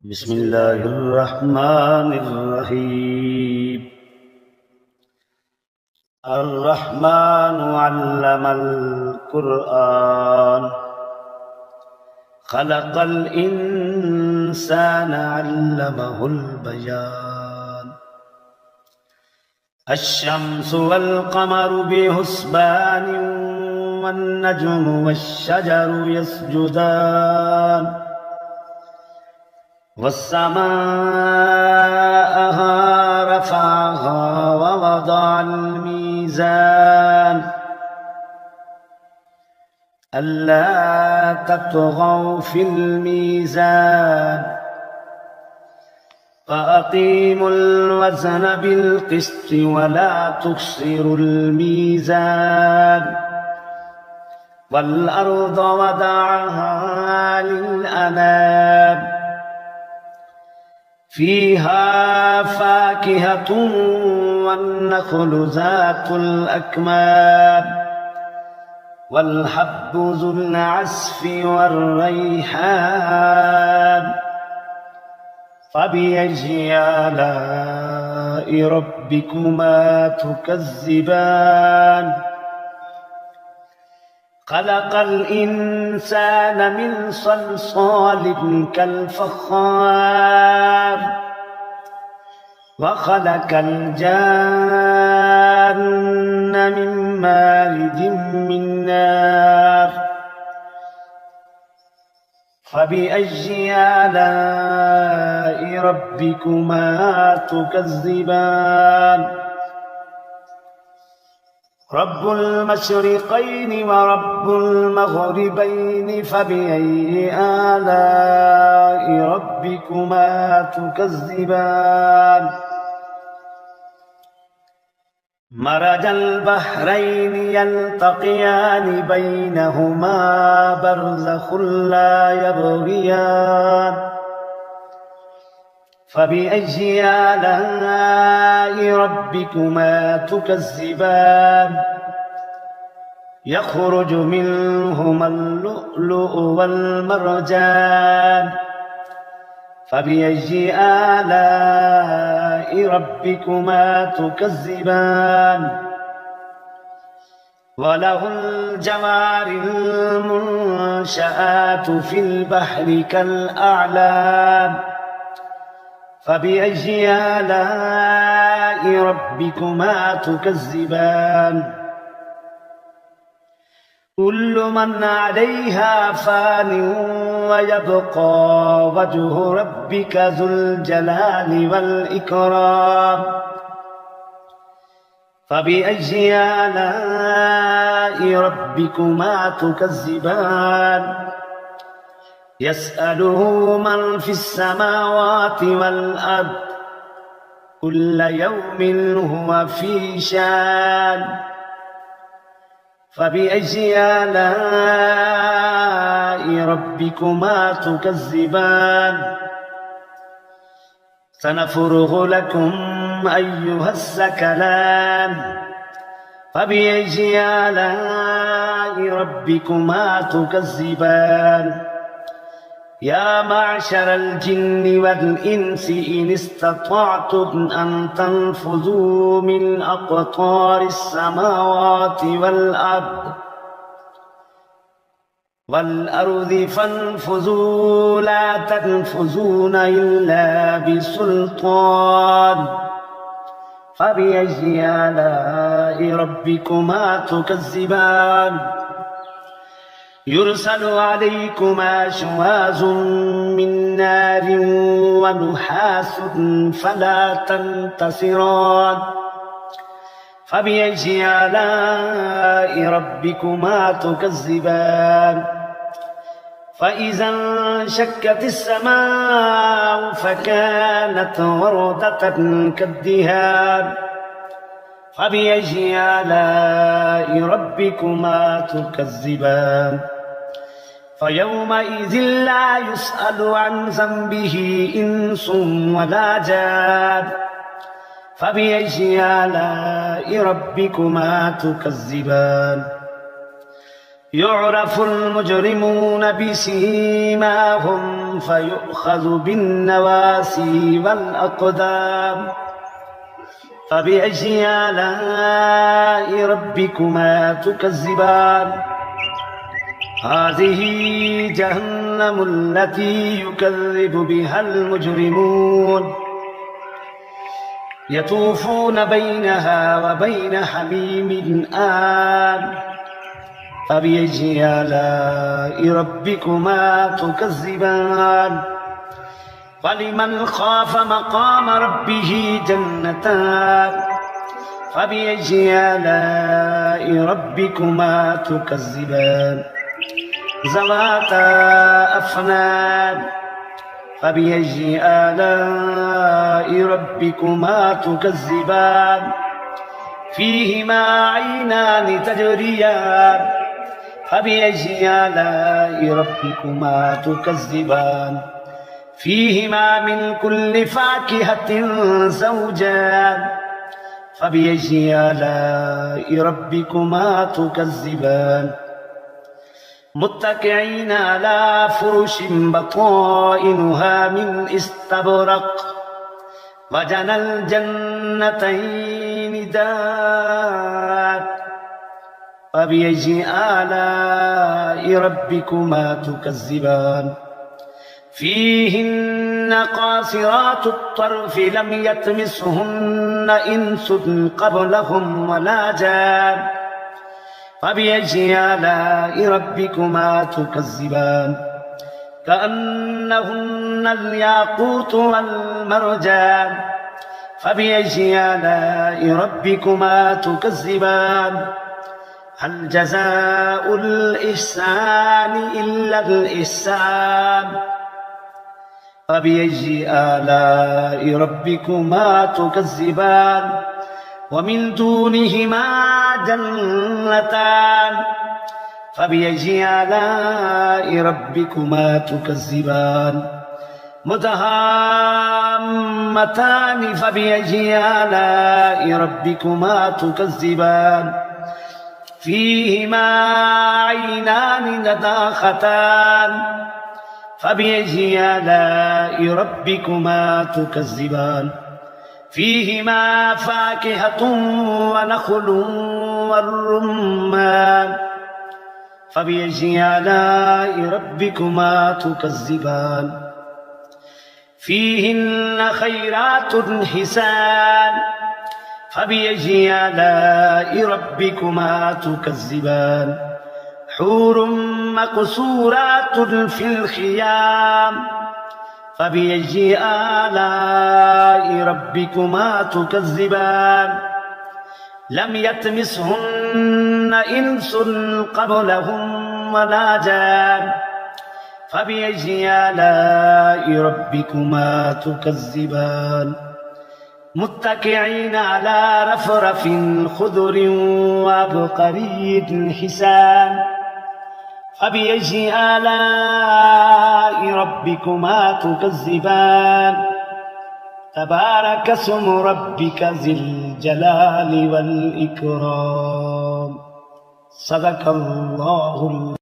بسم الله الرحمن الرحيم. الرحمن علم القرآن خلق الإنسان علمه البيان. الشمس والقمر بحسبان والنجم والشجر يسجدان والسماء رفعها ووضع الميزان ألا تطغوا في الميزان فأقيموا الوزن بالقسط ولا تخسروا الميزان والأرض وضعها للأنام فيها فاكهة والنخل ذات الأكمام والحب ذو العصف والريحان فبأي آلاء ربكما تكذبان. خلق الإنسان من صلصال كالفخار وخلق الجان من مارج من نار فبأي آلاء ربكما تكذبان. رب المشرقين ورب المغربين فبأي آلاء ربكما تكذبان. مرج البحرين يلتقيان بينهما برزخ لا يبغيان فبأي آلاء ربكما تكذبان. يخرج منهما اللؤلؤ والمرجان فبأي آلاء ربكما تكذبان. وله الجوار المنشآت في البحر كالأعلام فبأي آلاء ربكما تكذبان. كل من عليها فان ويبقى وجه ربك ذو الجلال والإكرام فبأي آلاء ربكما تكذبان. يسأله من في السماوات والأرض كل يوم هو في شان فبأي آلاء ربكما تكذبان. سنفرغ لكم أيها الثقلان فبأي آلاء ربكما تكذبان. يا معشر الجن والإنس إن استطعتم أن تنفذوا من أقطار السماوات والأرض فانفذوا لا تنفذون إلا بسلطان فبأي آلاء ربكما تكذبان. يرسل عليكما شواظ من نار ونحاس فلا تنتصران فبأي آلاء ربكما تكذبان. فإذا انشقت السماء فكانت وردة كالدهان فبأي آلاء ربكما تكذبان. فيومئذ لا يسأل عن ذنبه إنس ولا جان فبأي آلاء ربكما تكذبان. يعرف المجرمون بسيماهم فيؤخذ بالنواسي والأقدام فبأي آلاء ربكما تكذبان هذه جهنم التي يكذب بها المجرمون يطوفون بينها وبين حميم آن فبأي آلاء ربكما تكذبان ولمن خاف مقام ربه جنتان فبأي آلاء ربكما تكذبان ذواتا أفنان فبأي آلاء ربكما تكذبان فيهما عينان تجريان فبأي آلاء ربكما تكذبان فيهما من كل فاكهة زوجان فبأي آلاء ربكما تكذبان متكئين على فرش بطائنها من استبرق وجنى الجنتين دان فبأي آلاء ربكما تكذبان فيهن قاصرات الطرف لم يطمثهن إنس قبلهم ولا جان فبأي آلاء ربكما تكذبان كأنهن الياقوت والمرجان فبأي آلاء ربكما تكذبان هل جزاء الإحسان إلا الإحسان فبأي آلاء ربكما تكذبان ومن دونهما جنتان فبأي آلاء ربكما تكذبان مدهامتان فبأي آلاء ربكما تكذبان فيهما عينان نضاختان فبأي آلاء ربكما تكذبان فيهما فاكهة ونخل والرمان فبأي آلاء ربكما تكذبان فيهن خيرات حسان فبأي آلاء ربكما تكذبان حور مقصورات في الخيام فبأي آلاء ربكما تكذبان لم يطمثهن إنس قبلهم ولا جان فبأي آلاء ربكما تكذبان متكئين على رفرف خضر وعبقري حسان فبأي آلاء ربكما تكذبان تبارك اسم ربك ذي الجلال والإكرام صدق الله